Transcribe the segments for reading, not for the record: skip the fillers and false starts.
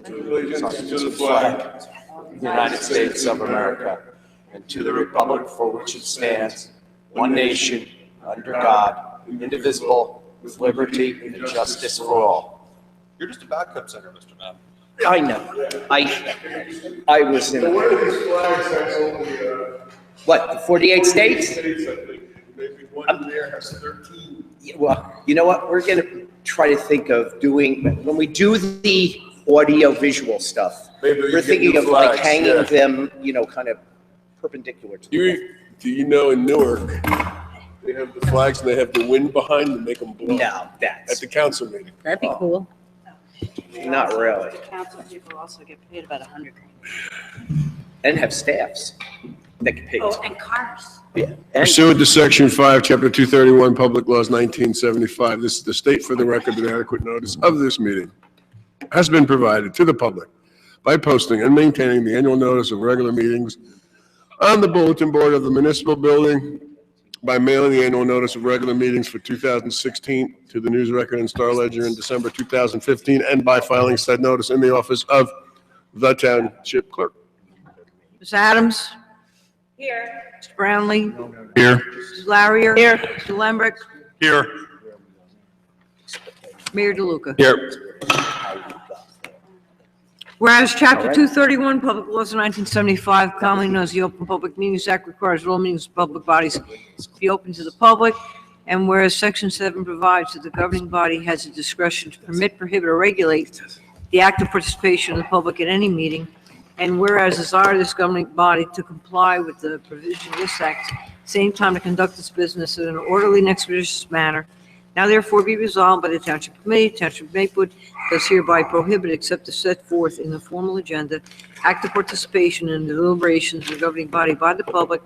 pledge allegiance to the flag of the United States of America and to the republic for which it stands, one nation, under God, indivisible, with liberty and justice for all. You're just a backup singer, Mr. Mapp. I know. I was in. One of these flags has only, What, the 48 states? states, I think. Maybe one there has 13. Well, you know what? We're going to try to think of doing, when we do the audio-visual stuff, Maybe we we're can get thinking new of like flags, hanging yeah. them, kind of perpendicular to the Do you know in Newark, they have the flags and they have the wind behind them, make them blow? No, At that's the council meeting. That'd be cool. not really. Council people also get paid about $100. And have staffs that get paid. Oh, and cars. Yeah. And Pursuant to Section 5, Chapter 231, Public Laws 1975, this is the state for the record that adequate notice of this meeting has been provided to the public by posting and maintaining the annual notice of regular meetings on the bulletin board of the municipal building, by mailing the annual notice of regular meetings for 2016 to the News Record and Star Ledger in December 2015, and by filing said notice in the office of the Township Clerk. Ms. Adams? Here. Mr. Brownlee? Here. Mrs. Larrier? Here. Mr. Lembrick? Here. Mayor DeLuca? Here. Whereas Chapter All right. 231, Public Laws of 1975, commonly known as the Open Public Meetings Act, requires that all meetings of public bodies be open to the public, and whereas Section 7 provides that the governing body has the discretion to permit, prohibit, or regulate the active participation of the public at any meeting, and whereas desire this governing body to comply with the provision of this act, same time to conduct its business in an orderly and expeditious manner, now therefore be resolved by the Township Committee, Township of Maplewood, does hereby prohibit, except as set forth in the formal agenda, active participation in the deliberations of the governing body by the public,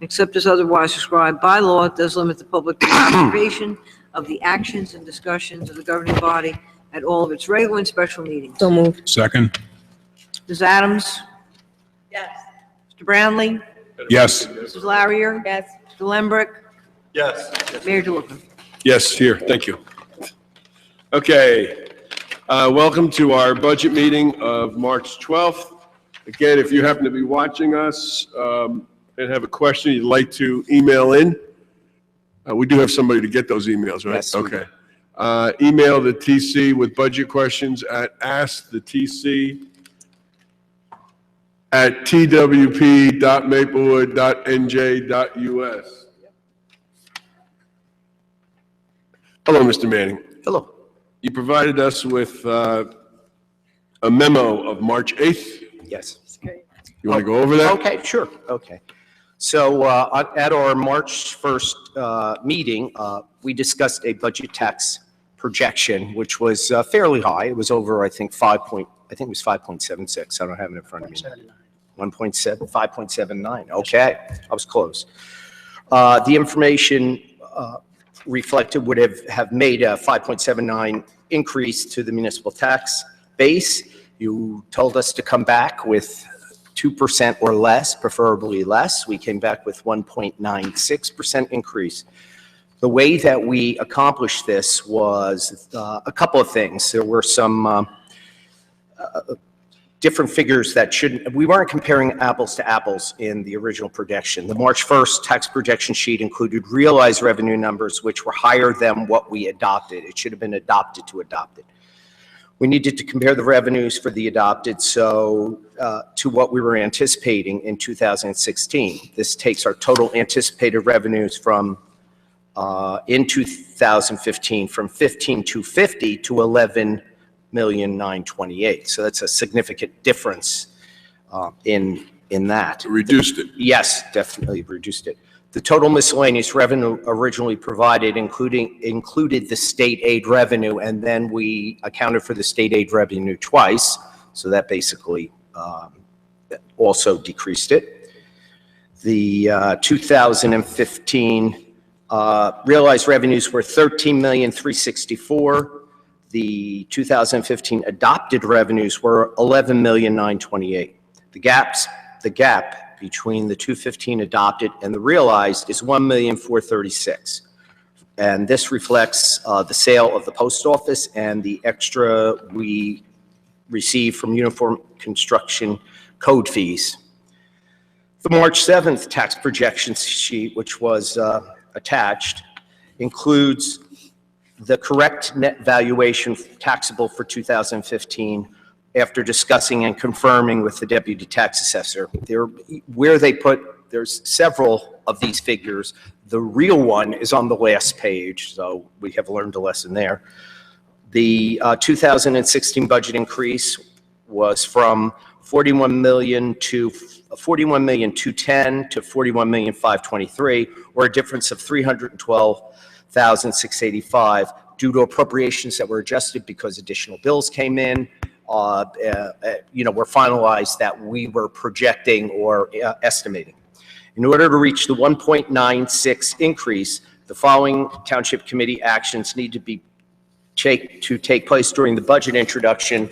except as otherwise prescribed by law, it does limit the public to participation of the actions and discussions of the governing body at all of its regular and special meetings. So moved. Second. Ms. Adams? Yes. Mr. Brownlee? Yes. Mrs. Larrier? Yes. Mr. Lembrick? Yes. Mayor DeLuca? Yes, here, thank you. Okay, welcome to our budget meeting of March 12th. Again, if you happen to be watching us and have a question you'd like to email in, we do have somebody to get those emails, right? Yes, we Okay. Email the TC with budget questions at askthetc@twp.maplewood.nj.us. Hello, Mr. Manning. hello. You provided us with a memo of March 8th. Yes. You want to go over that? Okay, sure. Okay. So at our March 1st meeting, we discussed a budget tax projection, which was fairly high. It was over, I think, it was 5.76. I don't have it in front of me. 1.7, 5.79. Okay, I was close. The information reflected would have made a 5.79 increase to the municipal tax base. You told us to come back with 2% or less, preferably less. We came back with 1.96% increase. The way that we accomplished this was a couple of things. There were some different figures that we weren't comparing apples to apples in the original projection. The March 1st tax projection sheet included realized revenue numbers which were higher than what we adopted. It should have been adopted to adopted. We needed to compare the revenues for the adopted to what we were anticipating in 2016. This takes our total anticipated revenues from in 2015 from 15,250 to 11,928. So that's a significant difference in that. Reduced it. Yes, definitely reduced it. The total miscellaneous revenue originally provided included the state aid revenue, and then we accounted for the state aid revenue twice, so that basically also decreased it. The 2015 realized revenues were $13,364,000. The 2015 adopted revenues were $11,928,000. The gap between the 2015 adopted and the realized is $1,436,000. And this reflects the sale of the post office and the extra we received from Uniform Construction Code fees. The March 7th tax projection sheet, which was attached, includes the correct net valuation taxable for 2015 after discussing and confirming with the deputy tax assessor. There's several of these figures. The real one is on the last page, so we have learned a lesson there. The 2016 budget increase was from 41,210,000 to 41,523,000, or a difference of 312,685 due to appropriations that were adjusted because additional bills came in. Were finalized that we were projecting or estimating. In order to reach the 1.96 increase, the following Township Committee actions need to take place during the budget introduction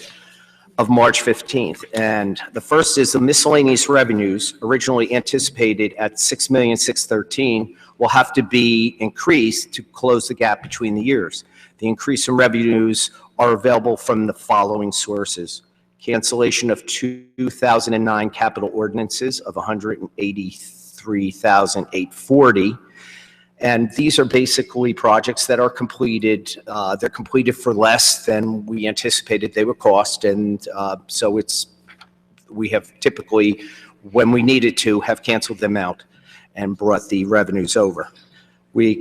of March 15th. And the first is the miscellaneous revenues originally anticipated at $6,613,000 will have to be increased to close the gap between the years. The increase in revenues are available from the following sources: cancellation of 2009 capital ordinances of $183,840. And these are basically projects that are completed. They're completed for less than we anticipated they would cost. And so we have typically, when we needed to, have canceled them out and brought the revenues over.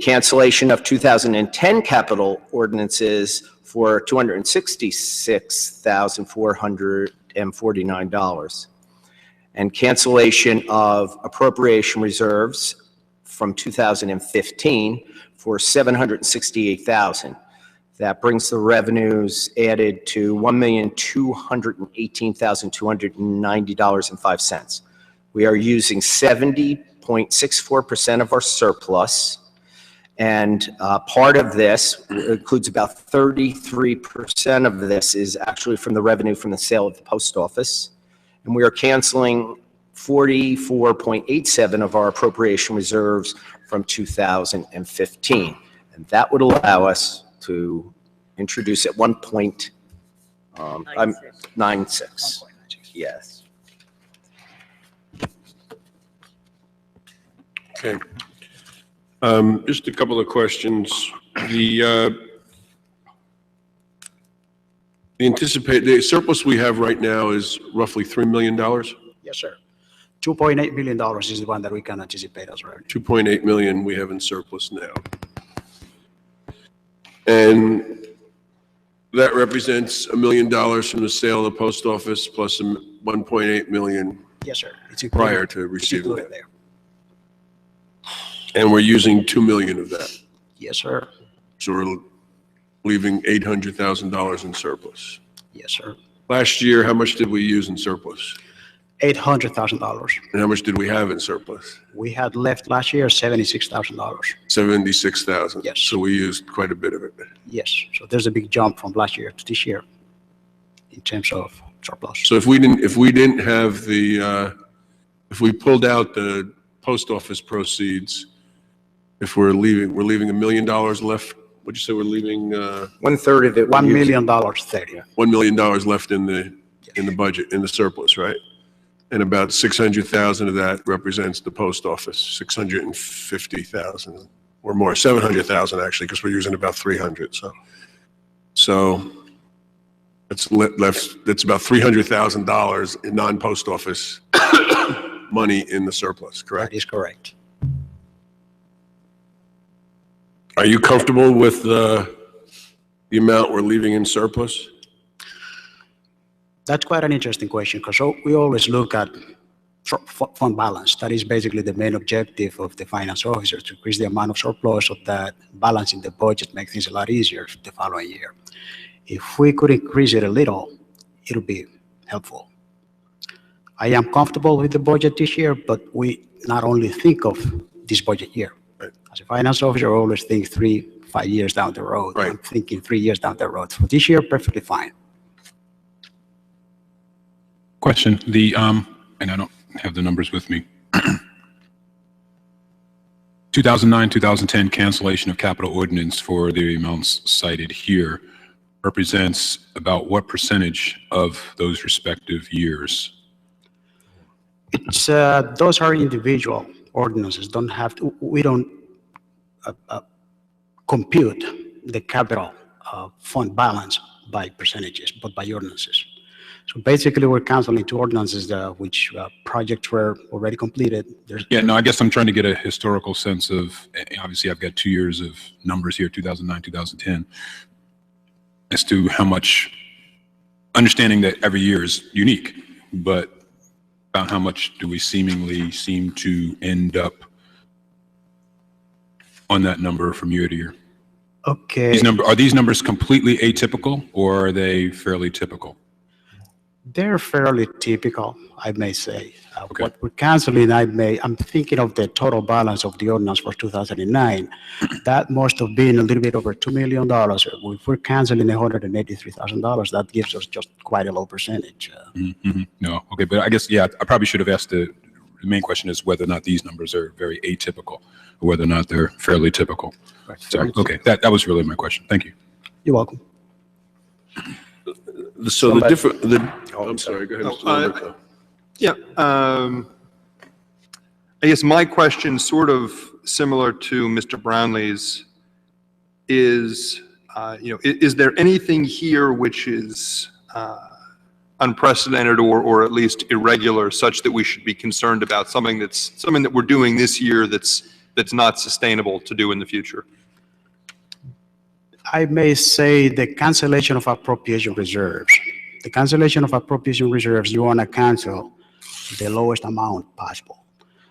Cancellation of 2010 capital ordinances for $266,449. And cancellation of appropriation reserves from 2015 for $768,000. That brings the revenues added to $1,218,290.05. We are using 70.64% of our surplus, and part of this includes about 33% of this is actually from the revenue from the sale of the post office, and we are canceling 44.87 of our appropriation reserves from 2015. And that would allow us to introduce at 1.96. Yes. Okay. Just a couple of questions. The anticipated surplus we have right now is roughly $3 million. Yes, sir. $2.8 million is the one that we can anticipate as revenue. 2.8 million we have in surplus now. And that represents $1 million from the sale of the post office plus 1.8 million Yes, sir. It's prior to receiving included that. there. And we're using 2 million of that. Yes, sir. So we're leaving $800,000 in surplus. Yes, sir. Last year, how much did we use in surplus? $800,000. And how much did we have in surplus? We had left last year $76,000. 76,000. Yes. So we used quite a bit of it. Yes. So there's a big jump from last year to this year in terms of surplus. So if we didn't have if we pulled out the post office proceeds, if we're leaving $1 million left. What'd you say we're leaving? 1/3 of it. $1 million 30. $1 million left in the budget, in the surplus, right? And about 600,000 of that represents the post office, 650,000 or more, 700,000 actually, because we're using about 300. So that's left. That's about $300,000 in non-post office money in the surplus, correct? That is correct. Are you comfortable with the amount we're leaving in surplus? That's quite an interesting question because we always look at fund balance. That is basically the main objective of the finance officer, to increase the amount of surplus so that balancing the budget makes things a lot easier the following year. If we could increase it a little, it would be helpful. I am comfortable with the budget this year, but we not only think of this budget year. Right. As a finance officer, I always think 3-5 years down the road. Right. I'm thinking 3 years down the road. For this year, perfectly fine. Question, and I don't have the numbers with me. 2009, 2010 cancellation of capital ordinance for the amounts cited here represents about what percentage of those respective years? It's, those are individual ordinances, we don't compute the capital fund balance by percentages, but by ordinances. So basically, we're canceling two ordinances which projects were already completed. Yeah, no, I guess I'm trying to get a historical sense of, obviously, I've got 2 years of numbers here, 2009, 2010, as to how much, understanding that every year is unique, but about how much do we seem to end up on that number from year to year? Okay. Are these numbers completely atypical, or are they fairly typical? They're fairly typical, I may say. Okay. What we're canceling, I'm thinking of the total balance of the ordinance for 2009. That must have been a little bit over $2 million. If we're canceling $183,000, that gives us just quite a low percentage. No, okay, but I guess, yeah, I probably should have asked the main question is whether or not these numbers are very atypical, or whether or not they're fairly typical. Right. So, okay, that was really my question. Thank you. You're welcome. So the different, I'm sorry, go ahead, Mr. Lamberto. Yeah, I guess my question, sort of similar to Mr. Brownlee's, is, is there anything here which is unprecedented or at least irregular, such that we should be concerned about, something that we're doing this year that's not sustainable to do in the future? I may say the cancellation of appropriation reserves. The cancellation of appropriation reserves, you want to cancel the lowest amount possible.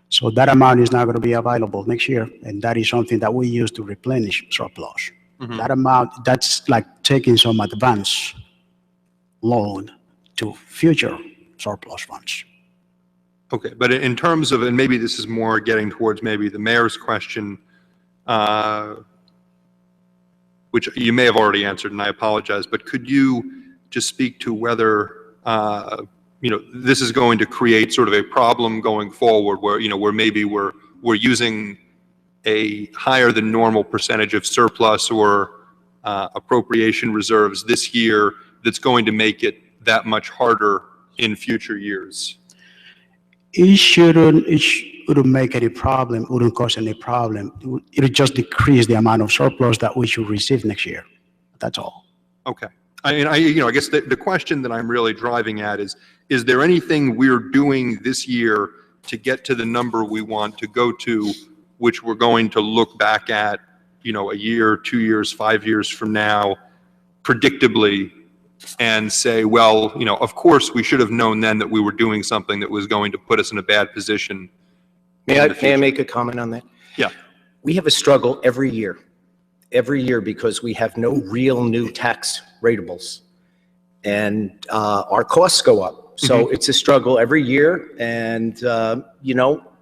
So that amount is not going to be available next year, and that is something that we use to replenish surplus. That amount, that's like taking some advance loan to future surplus funds. Okay, but in terms of, and maybe this is more getting towards maybe the mayor's question, which you may have already answered, and I apologize, but could you just speak to whether, this is going to create sort of a problem going forward where, where maybe we're using a higher than normal percentage of surplus or appropriation reserves this year that's going to make it that much harder in future years? It shouldn't make any problem, wouldn't cause any problem. It would just decrease the amount of surplus that we should receive next year. That's all. Okay. I guess the question that I'm really driving at is there anything we're doing this year to get to the number we want to go to, which we're going to look back at, a year, 2 years, 5 years from now, predictably, and say, well, of course we should have known then that we were doing something that was going to put us in a bad position. May I make a comment on that? Yeah. We have a struggle every year because we have no real new tax ratables. And our costs go up. So it's a struggle every year. And,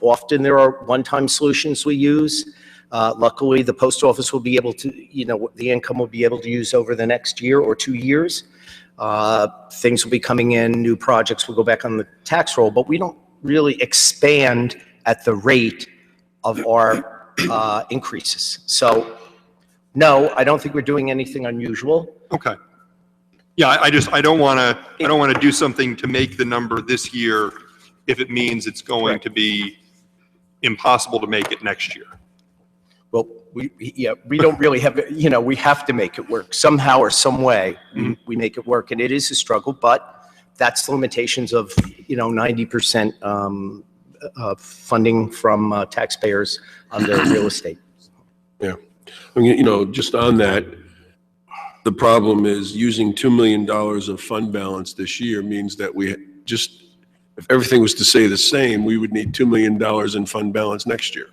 often there are one-time solutions we use. Luckily, the post office will be able to, the income will be able to use over the next year or 2 years. Things will be coming in, new projects will go back on the tax roll, but we don't really expand at the rate of our increases. So, no, I don't think we're doing anything unusual. Okay. Yeah, I don't want to do something to make the number this year if it means it's going to be impossible to make it next year. Well, we don't really have, we have to make it work somehow or some way. We make it work, and it is a struggle, but that's the limitations of, 90% funding from taxpayers on their real estate. Yeah. I mean, just on that, the problem is using $2 million of fund balance this year means that if everything was to stay the same, we would need $2 million in fund balance next year.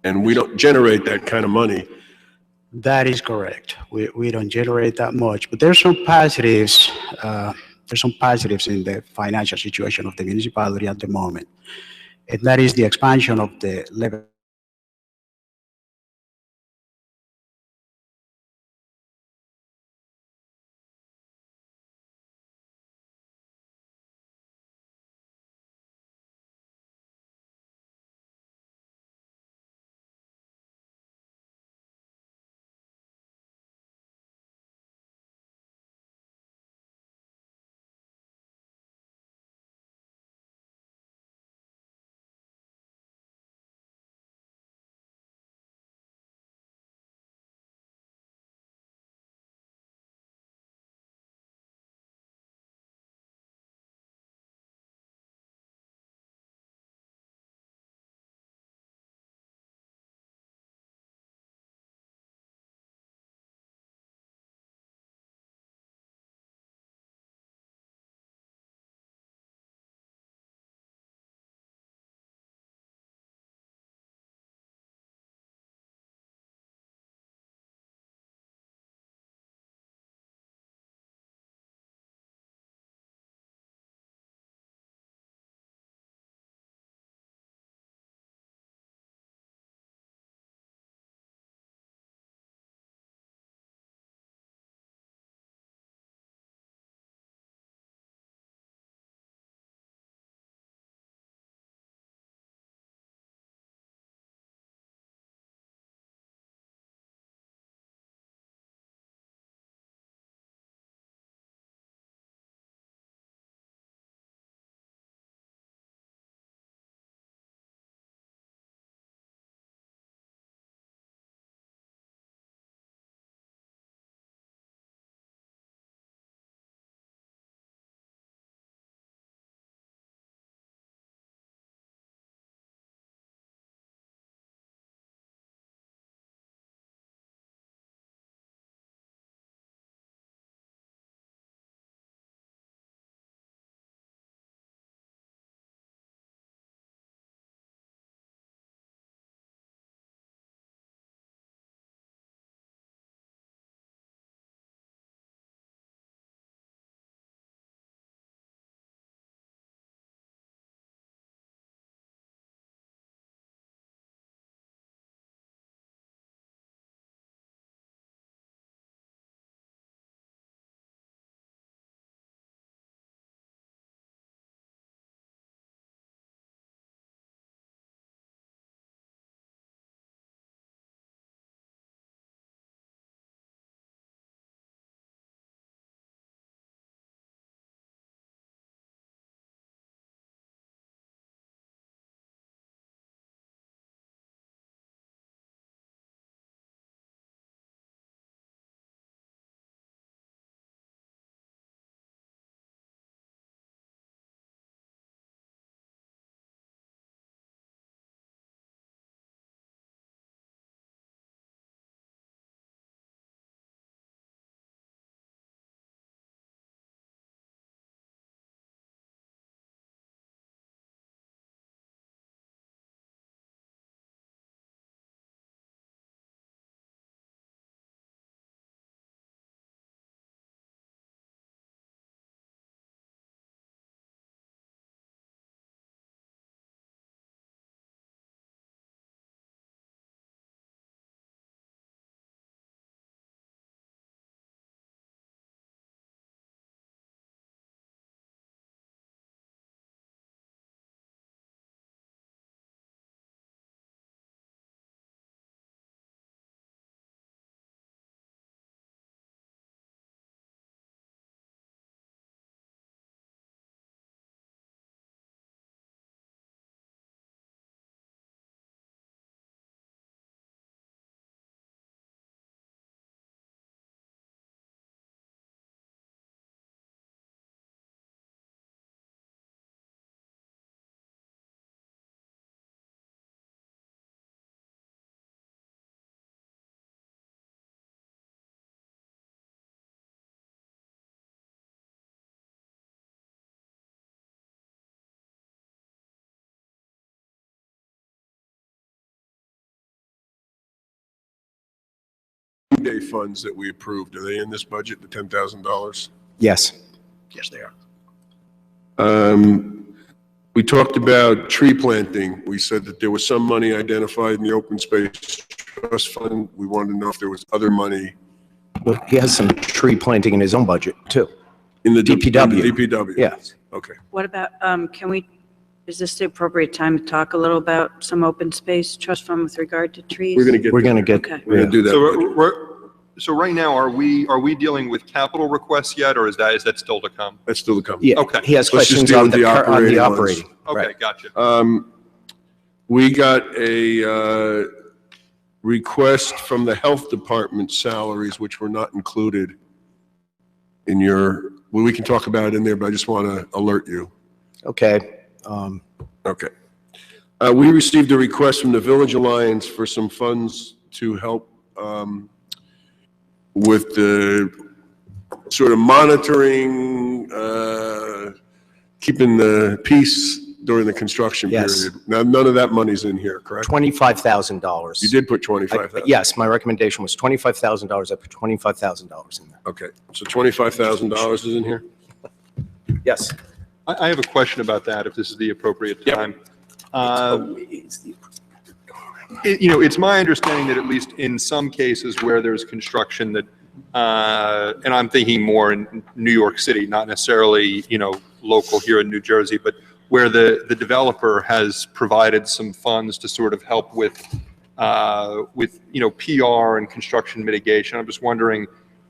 And we don't generate that kind of money. That is correct. We don't generate that much, but there's some positives. There's some positives in the financial situation of the municipality at the moment, and that is the expansion of the levy Day funds that we approved, are they in this budget, the $10,000? Yes. Yes, they are. We talked about tree planting. We said that there was some money identified in the open space trust fund. We wanted to know if there was other money Well, he has some tree planting in his own budget, too. in the DPW. in the DPW. Yes. Okay. What about, is this the appropriate time to talk a little about some open space trust fund with regard to trees? We're going to get. We're going to there. get, Okay. We're going to do that. So budget. so right now, are we dealing with capital requests yet, or is that still to come? That's still to come. yeah, Okay. he has Let's just questions deal on with the the on the operating ones. operating. Okay, Right. gotcha. We got a request from the health department salaries, which were not included in your, well, we can talk about it in there, but I just want to alert you. Okay. Okay. We received a request from the Village Alliance for some funds to help with the sort of monitoring, keeping the peace during the construction Yes. period. Now, none of that money's in here, correct? $25,000. You did put 25,000. Yes, my recommendation was $25,000. I put $25,000 in there. Okay, so $25,000 is in here? Yes. I have a question about that, if this is the appropriate time. It's my understanding that at least in some cases where there's construction that, and I'm thinking more in New York City, not necessarily, local here in New Jersey, but where the developer has provided some funds to sort of help with PR and construction mitigation. I'm just wondering,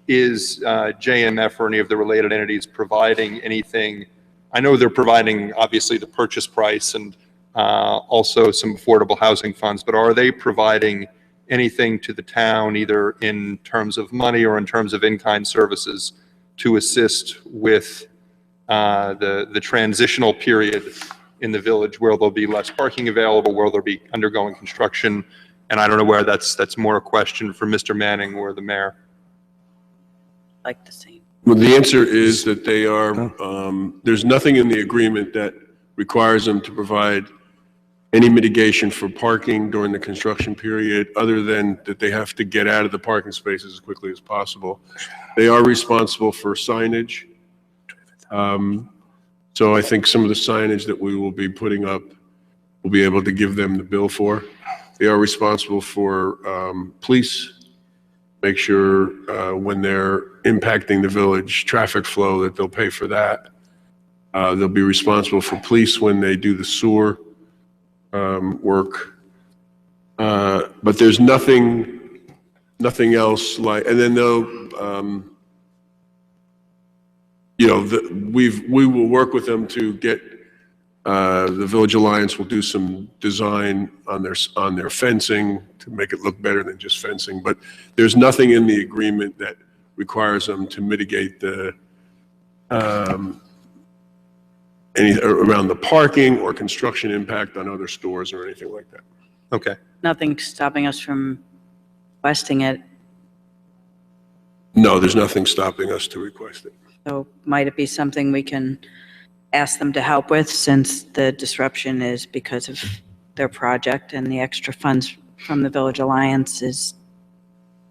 is JMF or any of the related entities providing anything? I know they're providing, obviously, the purchase price and also some affordable housing funds, but are they providing anything to the town, either in terms of money or in terms of in-kind services, to assist with the transitional period in the village where there'll be less parking available, where they'll be undergoing construction? And I don't know where that's more a question for Mr. Manning or the mayor. Like the same. Well, the answer is that they are, there's nothing in the agreement that requires them to provide any mitigation for parking during the construction period, other than that they have to get out of the parking spaces as quickly as possible. They are responsible for signage. So I think some of the signage that we will be putting up, we'll be able to give them the bill for. They are responsible for police, make sure when they're impacting the village traffic flow that they'll pay for that. They'll be responsible for police when they do the sewer work. But there's nothing else like, and then they'll, we will work with them to get, the Village Alliance will do some design on their fencing to make it look better than just fencing. But there's nothing in the agreement that requires them to mitigate the, any around the parking or construction impact on other stores or anything like that. Okay. Nothing stopping us from requesting it. No, there's nothing stopping us to request it. So might it be something we can ask them to help with, since the disruption is because of their project, and the extra funds from the Village Alliance is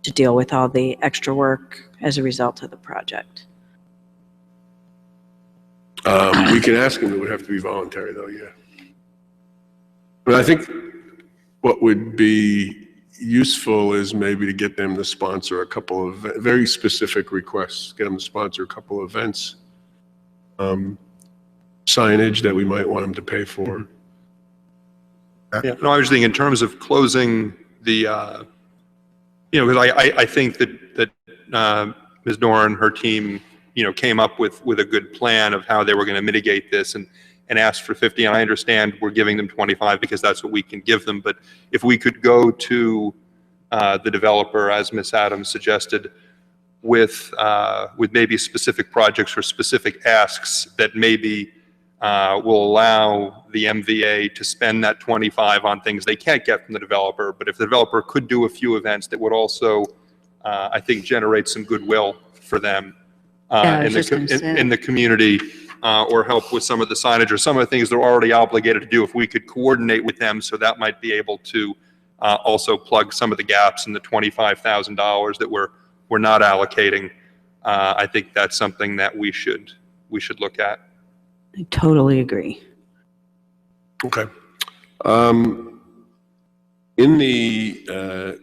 to deal with all the extra work as a result of the project? We can ask them, it would have to be voluntary though, yeah. But I think what would be useful is maybe to get them to sponsor a couple of very specific requests, get them to sponsor a couple of events, signage that we might want them to pay for. Yeah, no, I was thinking in terms of closing the, because I think that Ms. Doran, her team, came up with a good plan of how they were going to mitigate this and asked for 50. And I understand we're giving them 25 because that's what we can give them. But if we could go to the developer, as Ms. Adams suggested, with maybe specific projects or specific asks that maybe will allow the MVA to spend that 25 on things they can't get from the developer. But if the developer could do a few events that would also, I think, generate some goodwill for them in the community, or help with some of the signage or some of the things they're already obligated to do, if we could coordinate with them, so that might be able to also plug some of the gaps in the $25,000 that we're not allocating. I think that's something that we should look at. I totally agree. Okay. In the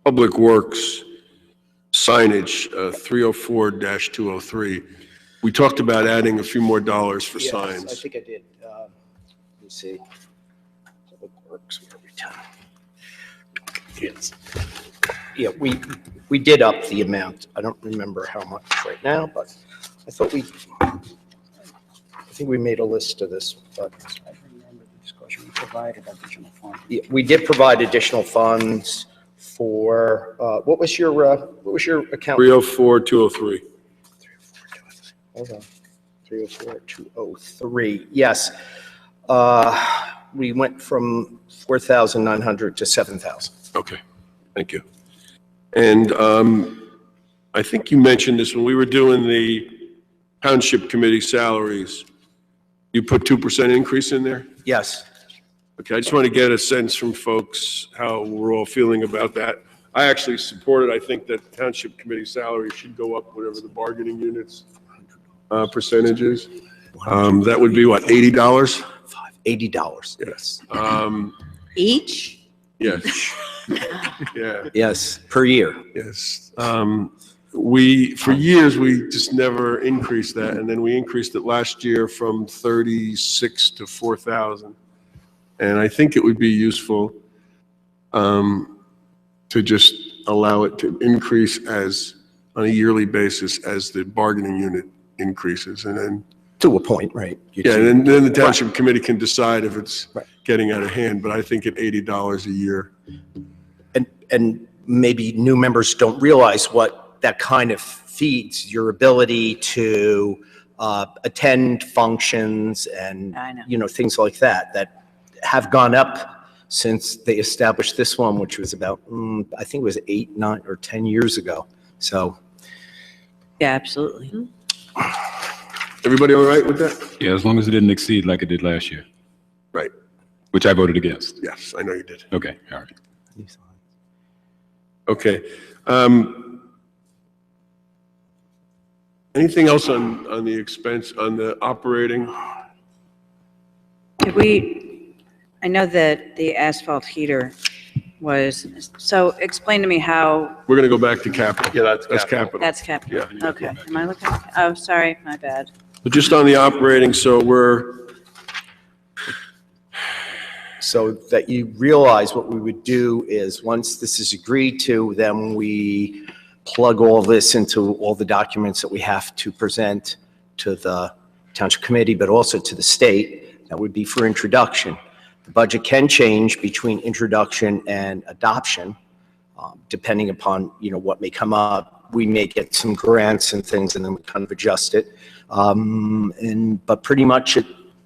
Public Works signage, 304-203, we talked about adding a few more dollars for Yes, I signs. think I did. Let me see. Public Works, where are we at? Yes. Yeah, we did up the amount. I don't remember how much right now, but I thought I think we made a list of this, but I remember the discussion, we provided additional funds. yeah, we did provide additional funds for, what was your account? 304-203. Hold on. 304-203. Yes. We went from 4,900 to 7,000. Okay, thank you. And I think you mentioned this when we were doing the Township Committee salaries. You put 2% increase in there? Yes. Okay, I just want to get a sense from folks how we're all feeling about that. I actually support it. I think that Township Committee salary should go up whatever the bargaining units percentage is. That would be what, $80? $80. Yes. Each? Yes. Yeah, Yes, per year. yes. For years, we just never increased that, and then we increased it last year from 36 to 4,000. And I think it would be useful to just allow it to increase on a yearly basis as the bargaining unit increases, and then, To a point, right? yeah, and then the Township Committee can decide if it's Right. getting out of hand, but I think at $80 a year. And maybe new members don't realize what that kind of feeds your ability to attend functions and, I know. things like that have gone up since they established this one, which was about, I think it was 8, 9, or 10 years ago. So, Yeah, absolutely. Everybody all right with that? Yeah, as long as it didn't exceed like it did last year, Right, which I voted against. yes, I know you did. Okay, all right. Okay. Anything else on the expense, on the operating? I know that the asphalt heater so explain to me how, We're going to go back to capital. Yeah, that's That's capital. capital. that's capital. Yeah. Okay, am I looking? Oh, sorry, my bad. But just on the operating, so that you realize what we would do is, once this is agreed to, then we plug all this into all the documents that we have to present to the Township Committee, but also to the state. That would be for introduction. The budget can change between introduction and adoption, depending upon, what may come up. We may get some grants and things, and then we kind of adjust it. But pretty much it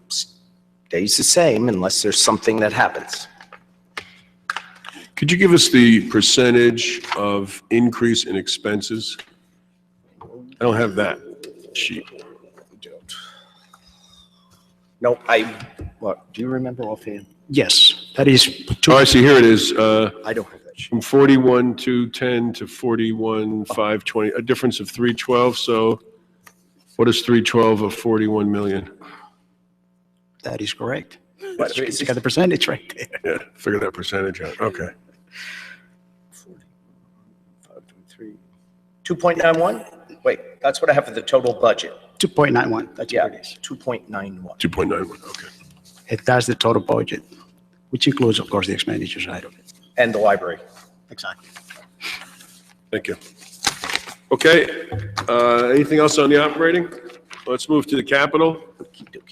stays the same unless there's something that happens. could you give us the percentage of increase in expenses? I don't have that sheet. No, what, do you remember offhand? Yes, that is Oh, I see, here it is, I don't have that sheet. from 41,210 to 41,520, a difference of 312, so what is 312 of 41 million? that is correct. What, It's got the percentage right there. Yeah, figure that percentage out, okay. 2.91? Wait, that's what I have for the total budget. 2.91, that's Yeah, what it is. 2.91. 2.91, okay. That's the total budget, which includes, of course, the expenditure side of it. And the library. Exactly. Thank you. Okay, anything else on the operating? Let's move to the capital.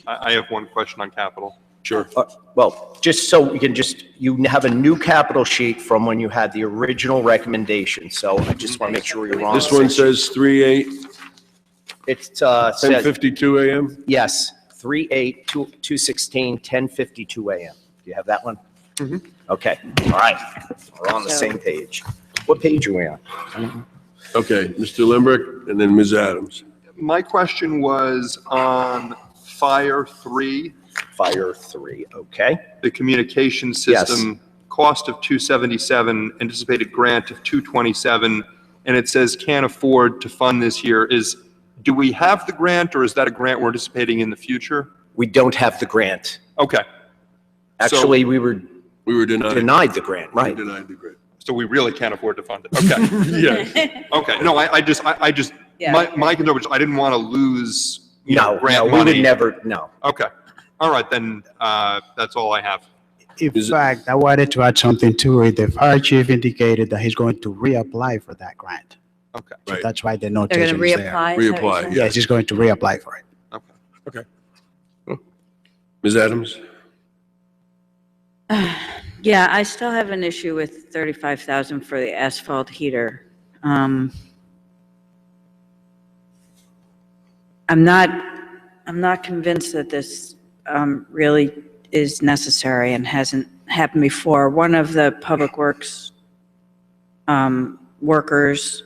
I have one question on capital. Sure. Well, just so we can you have a new capital sheet from when you had the original recommendation, so I just want to make sure you're on. This one says 3/8, It says, 10:52 a.m.? yes, 3/8/216, 10:52 a.m. Do you have that one? Okay, all right, we're on the same page. What page are we on? Okay, Mr. Limbrick, and then Ms. Adams. My question was on Fire 3, Fire 3, okay. the communication Yes. system cost of 277, anticipated grant of 227, and it says can't afford to fund this year. Do we have the grant, or is that a grant we're anticipating in the future? We don't have the grant. Okay. Actually, we were We were denied. denied the grant, We right? were denied the grant. So we really can't afford to fund it. Okay. Yes. Okay. No, I just, Yeah. my concern was I didn't want to lose, No, grant we would money. never, no. Okay. All right, then, that's all I have. In fact, I wanted to add something to it. The fire chief indicated that he's going to reapply for that grant. Okay. So Right. that's why the They're notation going is to there. reapply? is that what you're Reapply, saying? Yes, he's going to reapply for it. Okay. Ms. Adams? Yeah, I still have an issue with 35,000 for the asphalt heater. I'm not convinced that this really is necessary and hasn't happened before. One of the Public Works workers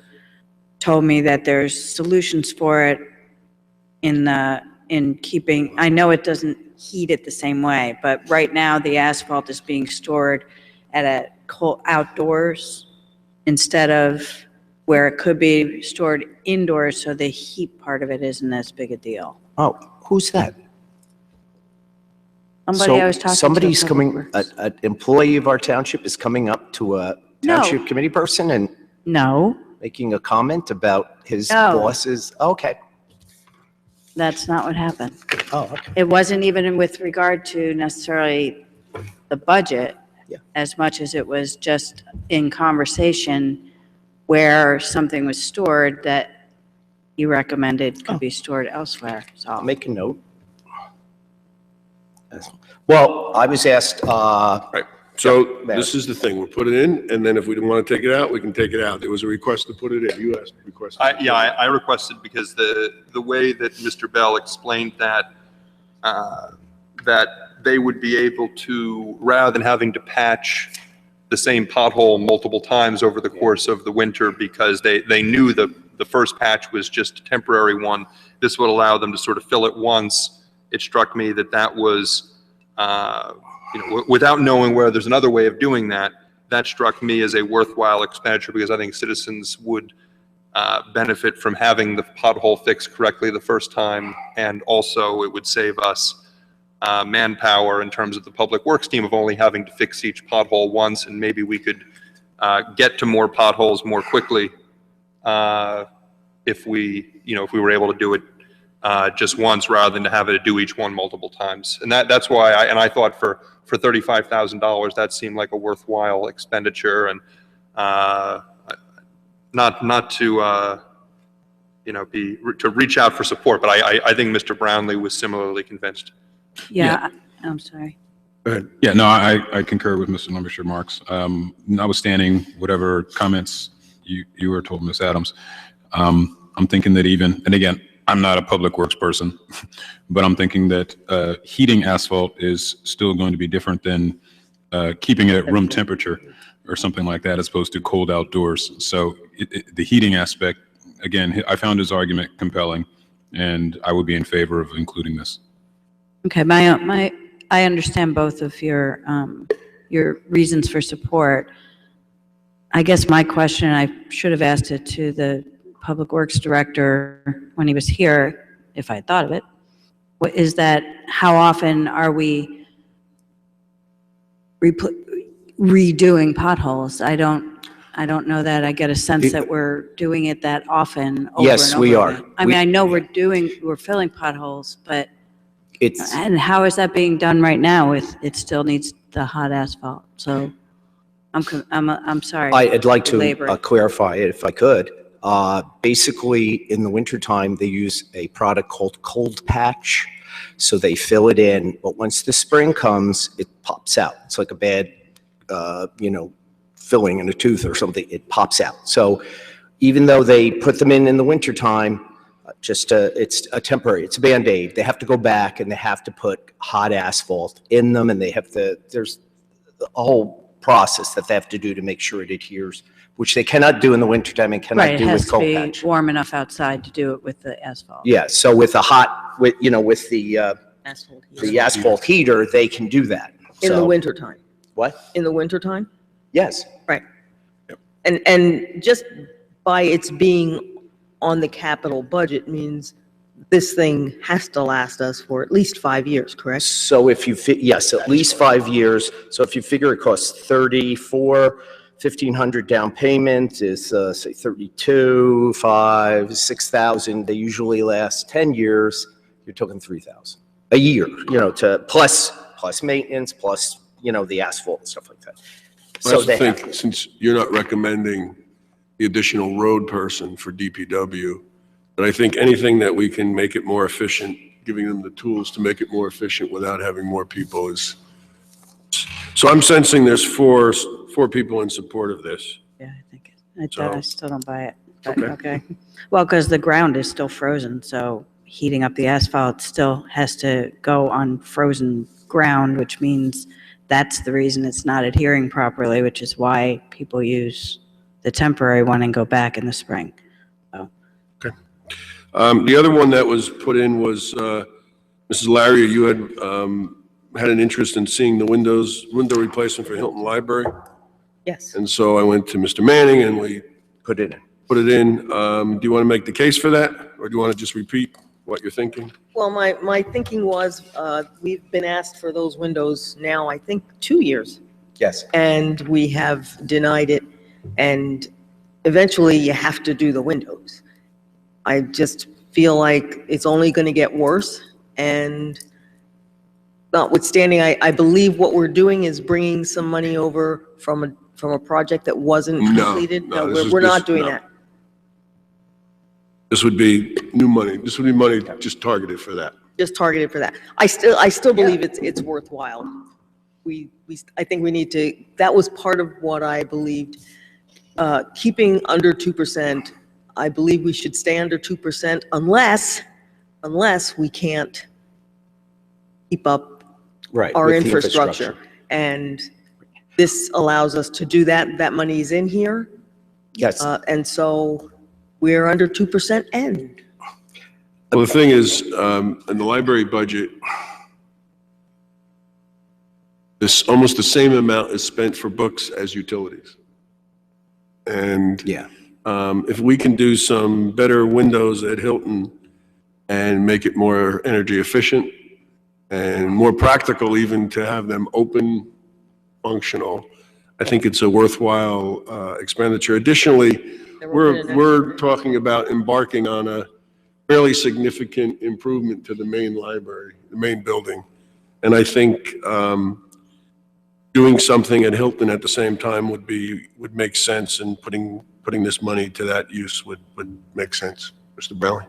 told me that there's solutions for it in keeping, I know it doesn't heat it the same way, but right now the asphalt is being stored at a cold outdoors instead of where it could be stored indoors, so the heat part of it isn't as big a deal. Oh, who's that? Somebody I So was talking to. at somebody's Public coming, Works. an employee of our township is coming up to a No. township committee person and No, making a comment about his No. boss's, okay. that's not what happened. Oh, okay. It wasn't even with regard to necessarily the budget, Yeah. as much as it was just in conversation where something was stored that you recommended could be stored elsewhere, I'll so. make a note. Well, I was asked, Right. So Yeah, this is the thing. We'll put it in, and then if we don't want to take it out, we can take it out. There was a request to put it in. You asked, requested. I requested because the way that Mr. Bell explained that, that they would be able to, rather than having to patch the same pothole multiple times over the course of the winter, because they knew the first patch was just a temporary one, this would allow them to sort of fill it once. It struck me that that was, without knowing where there's another way of doing that, that struck me as a worthwhile expenditure, because I think citizens would benefit from having the pothole fixed correctly the first time, and also it would save us manpower in terms of the public works team of only having to fix each pothole once, and maybe we could get to more potholes more quickly if we were able to do it just once rather than to have it to do each one multiple times. And that's why I thought for $35,000, that seemed like a worthwhile expenditure, and not to to reach out for support, but I think Mr. Brownlee was similarly convinced. Yeah, I'm sorry. Go ahead. Yeah, no, I concur with Mr. Lumbershire remarks. Notwithstanding whatever comments you were told, Ms. Adams, I'm thinking that even, and again, I'm not a public works person, but I'm thinking that heating asphalt is still going to be different than keeping it at room temperature or something like that, as opposed to cold outdoors. So the heating aspect, again, I found his argument compelling, and I would be in favor of including this. Okay, I understand both of your reasons for support. I guess my question, I should have asked it to the Public Works Director when he was here, if I had thought of it, is that how often are we redoing potholes? I don't know that I get a sense that we're doing it that often over Yes, and we over are. again. I mean, I know we're filling potholes, but, it's, and how is that being done right now with, it still needs the hot asphalt? So I'm sorry. I'd like to Labor. clarify it if I could. Basically, in the wintertime, they use a product called cold patch. So they fill it in, but once the spring comes, it pops out. It's like a bad, filling in a tooth or something, it pops out. So even though they put them in the wintertime, it's a temporary, it's a Band-Aid. They have to go back and they have to put hot asphalt in them, and there's a whole process that they have to do to make sure it adheres, which they cannot do in the wintertime and Right, cannot it do has with to cold be patch. warm enough outside to do it with the asphalt. Yeah, so with the Asphalt heater. asphalt heater, they can do that. In the So, wintertime. What? in the wintertime? Yes. Right. And just by its being on the capital budget means this thing has to last us for at least 5 years, correct? So if you, yes, at least 5 years. So if you figure it costs 34, 1,500 down payment is, say, 32, 5, 6,000. They usually last 10 years. You're talking 3,000 a year, to plus maintenance, plus, the asphalt and stuff like that. I So also they think, have, since you're not recommending the additional road person for DPW, but I think anything that we can make it more efficient, giving them the tools to make it more efficient without having more people is, so I'm sensing there's four people in support of this. Yeah, I So- still don't buy it, but Okay. okay. Well, because the ground is still frozen, so heating up the asphalt still has to go on frozen ground, which means that's the reason it's not adhering properly, which is why people use the temporary one and go back in the spring. The other one that was put in was, Mrs. Larry, you had an interest in seeing the window replacement for Hilton Library. Yes. And so I went to Mr. Manning and we put it in. put it in. Do you want to make the case for that? Or do you want to just repeat what you're thinking? Well, my thinking was, we've been asked for those windows now, I think, 2 years, Yes. and we have denied it, and eventually you have to do the windows. I just feel like it's only going to get worse, and notwithstanding, I believe what we're doing is bringing some money over from a project that wasn't No, completed. no, No, this is- we're not this- doing no. that. This would be new money. This would be money just targeted for that. Just targeted for that. I still believe it's worthwhile. I think we need to, that was part of what I believed, keeping under 2%. I believe we should stay under 2% unless we can't keep up Right. our with the infrastructure. And this allows us to do that. That money is in here. Yes. And so we're under 2% and Well, the thing is, in the library budget, almost the same amount is spent for books as utilities. And Yeah. if we can do some better windows at Hilton and make it more energy efficient and more practical even to have them open, functional, I think it's a worthwhile expenditure. Additionally, we're talking about embarking on a fairly significant improvement to the main library, the main building. And I think doing something at Hilton at the same time would make sense, and putting this money to that use would make sense. Mr. Browning?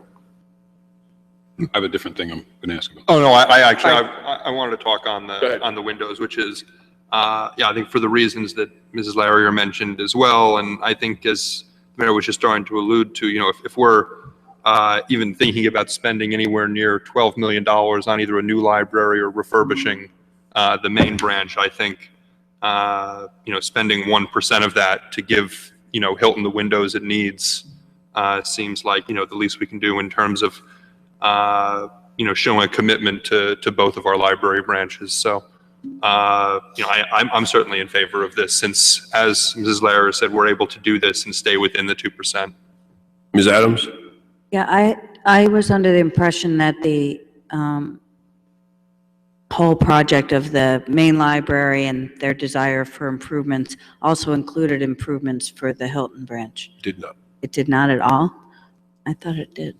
I have a different thing I'm going to ask about. Oh, no, I wanted to talk on Go ahead. the windows, which is, I think for the reasons that Mrs. Larrier mentioned as well, and I think as the Mayor was just starting to allude to, if we're even thinking about spending anywhere near $12 million on either a new library or refurbishing the main branch, I think, spending 1% of that to give, Hilton the windows it needs seems like, the least we can do in terms of, showing a commitment to both of our library branches. So, I'm certainly in favor of this, since, as Mrs. Larrier said, we're able to do this and stay within the 2%. Ms. Adams? Yeah, I was under the impression that the whole project of the main library and their desire for improvements also included improvements for the Hilton branch. Did not. It did not at all? I thought it did.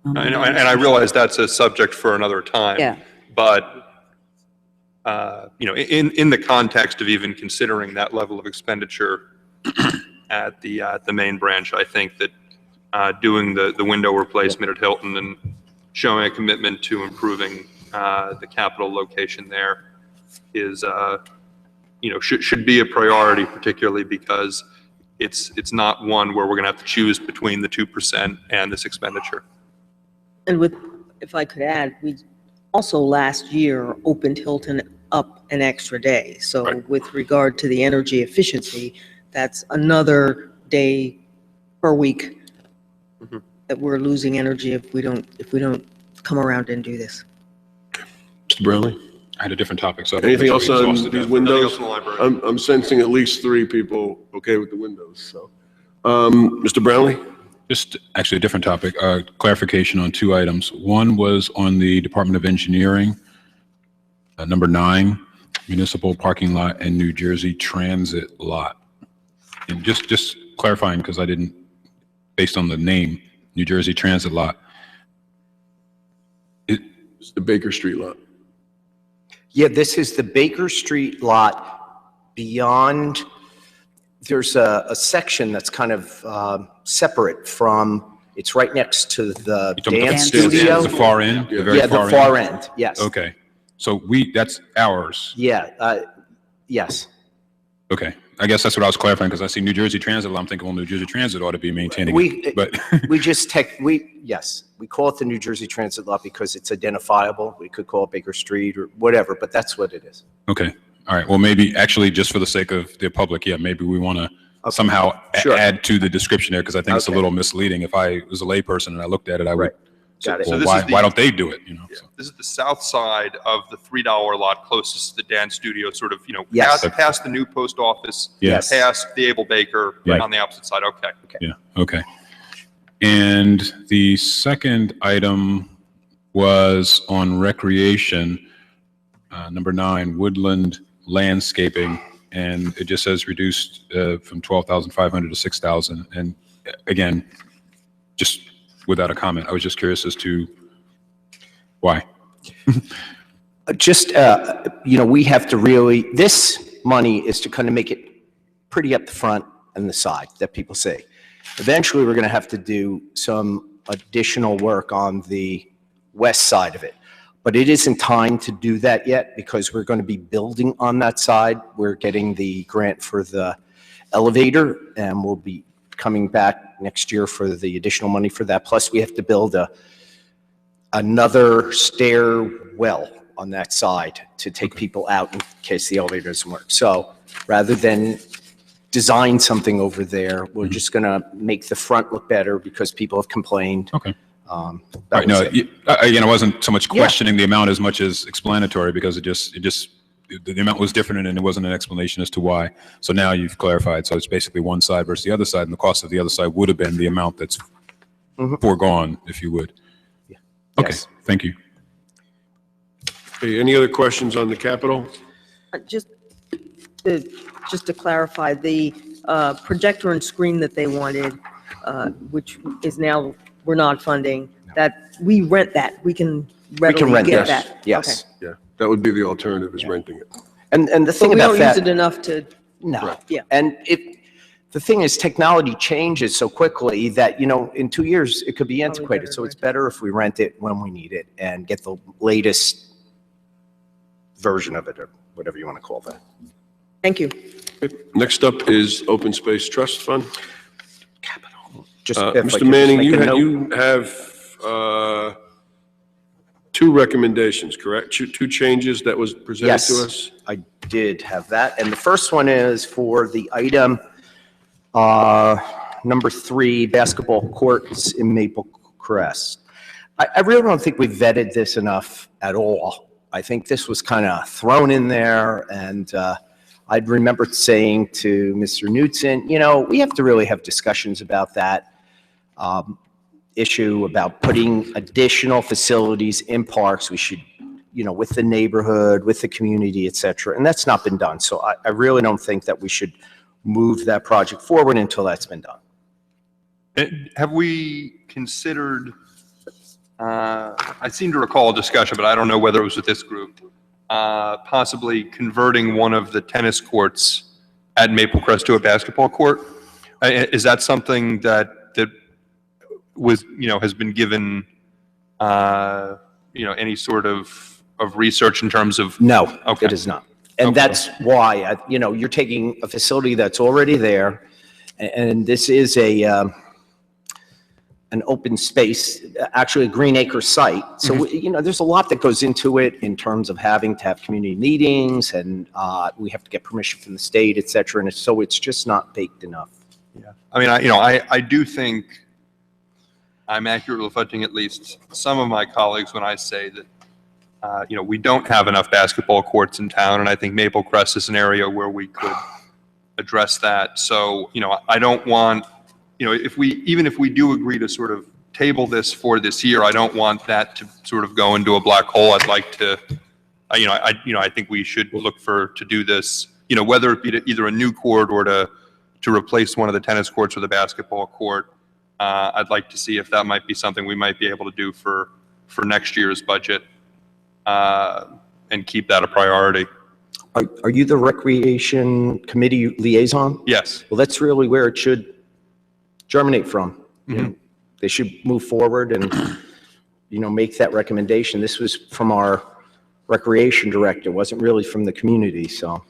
I know, and I realize that's a subject for another time. Yeah. But, in the context of even considering that level of expenditure at the main branch, I think that doing the window replacement at Hilton and showing a commitment to improving the capital location there is, should be a priority, particularly because it's not one where we're going to have to choose between the 2% and this expenditure. And if I could add, we also last year opened Hilton up an extra day. So Right. with regard to the energy efficiency, that's another day per week Mhm. that we're losing energy if we don't come around and do this. Mr. Brownlee? I had a different topic, so. Anything else on Exhausted these that. windows? Nothing else in the library. I'm sensing at least 3 people okay with the windows, so. Mr. Brownlee? Just actually a different topic, clarification on 2 items. One was on the Department of Engineering, number 9, municipal parking lot and New Jersey Transit lot. And just clarifying, because I didn't, based on the name, New Jersey Transit lot. It's the Baker Street lot. Yeah, this is the Baker Street lot beyond, there's a section that's kind of separate from, it's right next to the You talking about dance the studio. The far end? Yeah. The very Yeah, the far end, yes. Okay. So that's ours. Yeah, yes. Okay. I guess that's what I was clarifying, because I see New Jersey Transit lot. I'm thinking, well, New Jersey Transit ought to be maintaining it, but. We just yes, we call it the New Jersey Transit lot because it's identifiable. We could call it Baker Street or whatever, but that's what it is. Okay. All right. Well, maybe actually just for the sake of the public, yeah, maybe we want to somehow Sure. add to the description there, because I think it's a Okay. little misleading. If I was a layperson and I looked at it, I would. Right. Got it. Well, So this why, is the- why don't they do it? You know. Yeah. So. This is the south side of the $3 lot closest to the dance studio, sort of, Yes. past the new post office, Yes. past the Able Baker, Right. on the opposite side. Okay. Yeah. Okay. And the second item was on recreation, number 9, woodland landscaping, and it just says reduced from 12,500 to 6,000. And again, just without a comment, I was just curious as to why. Just, we have to really, this money is to kind of make it pretty up the front and the side that people see. Eventually, we're going to have to do some additional work on the west side of it. But it isn't time to do that yet because we're going to be building on that side. We're getting the grant for the elevator, and we'll be coming back next year for the additional money for that. Plus, we have to build another stairwell on that side to take people out in case the elevator doesn't work. So rather than design something over there, we're just going to make the front look better because people have complained. Okay. That Right. was No, it. again, I wasn't so much questioning the amount as much as explanatory, because the amount was different and it wasn't an explanation as to why. So now you've clarified. So it's basically one side versus the other side, and the cost of the other side would have been the amount that's foregone, if you would. Yeah. Okay. Yes. Thank you. Okay, any other questions on the Capitol? Just to clarify, the projector and screen that they wanted, which is now, we're not funding, that we rent that. We can We can readily rent get this, that. yes. Yeah, that would be the alternative, is renting it. And the But thing we about don't use it that, enough to, no. Yeah. And the thing is, technology changes so quickly that, in 2 years, it could be antiquated. better So to it's better if we rent it when we need it and get the latest version of it, or whatever you want to call that. thank you. Next up is Open Space Trust Fund. Capital. Just if I could Mr. just Manning, make a note. you have 2 recommendations, correct? 2 changes that was presented Yes. to us? I did have that. And the first one is for the item number 3, basketball courts in Maple Crest. I really don't think we vetted this enough at all. I think this was kind of thrown in there, and I'd remember saying to Mr. Knudsen, we have to really have discussions about that issue, about putting additional facilities in parks. We should, with the neighborhood, with the community, et cetera. And that's not been done. So I really don't think that we should move that project forward until that's been done. Have we considered, I seem to recall a discussion, but I don't know whether it was with this group, possibly converting one of the tennis courts at Maple Crest to a basketball court? Is that something that was, has been given, any sort of research in terms of? No, Okay. it is not. And Okay. that's why, you're taking a facility that's already there, and this is an open space, actually a Green Acre site. So, there's a lot that goes into it in terms of having to have community meetings, and we have to get permission from the state, et cetera. And so it's just not baked enough. Yeah. I mean, I do think I'm accurately reflecting at least some of my colleagues when I say that we don't have enough basketball courts in town, and I think Maple Crest is an area where we could address that. So, I don't want, even if we do agree to sort of table this for this year, I don't want that to sort of go into a black hole. I'd like to, I think we should look to do this, whether it be to either a new court or to replace one of the tennis courts with a basketball court. I'd like to see if that might be something we might be able to do for next year's budget, and keep that a priority. Are you the Recreation Committee liaison? Yes. Well, that's really where it should germinate from. They should move forward and, make that recommendation. This was from our recreation director, it wasn't really from the community, so.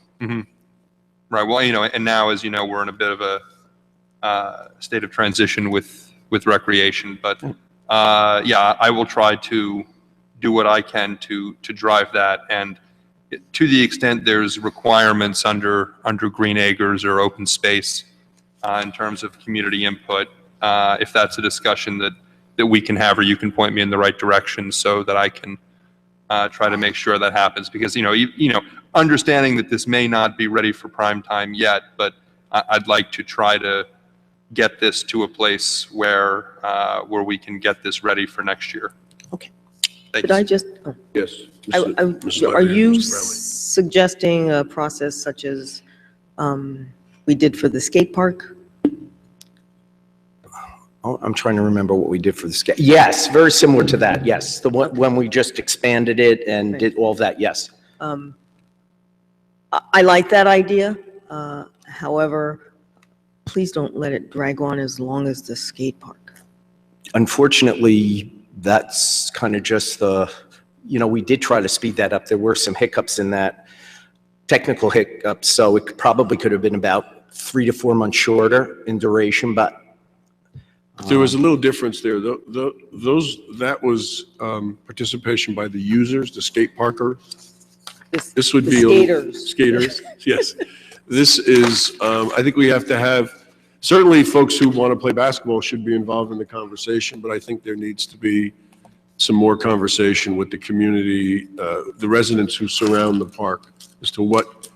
Right. Well, and now, as you know, we're in a bit of a state of transition with recreation, but yeah, I will try to do what I can to drive that, and to the extent there's requirements under Green Acres or open space in terms of community input, if that's a discussion that we can have, or you can point me in the right direction so that I can try to make sure that happens. Because, understanding that this may not be ready for prime time yet, but I'd like to try to get this to a place where we can get this ready for next year. Okay. Thanks. Could I just, Yes. are you suggesting a process such as we did for the skate park? Oh, I'm trying to remember what we did for the skate. Yes, very similar to that, yes. The one, when we just expanded it and did all of that, yes. I like that idea. However, please don't let it drag on as long as the skate park. Unfortunately, that's kind of just we did try to speed that up. There were some hiccups in that, technical hiccups, so it probably could have been about 3 to 4 months shorter in duration, but There was a little difference there. That was participation by the users, the skate parker. This would the be skaters. Skaters, yes. This is, I think we have to have, certainly folks who want to play basketball should be involved in the conversation, but I think there needs to be some more conversation with the community, the residents who surround the park, as to what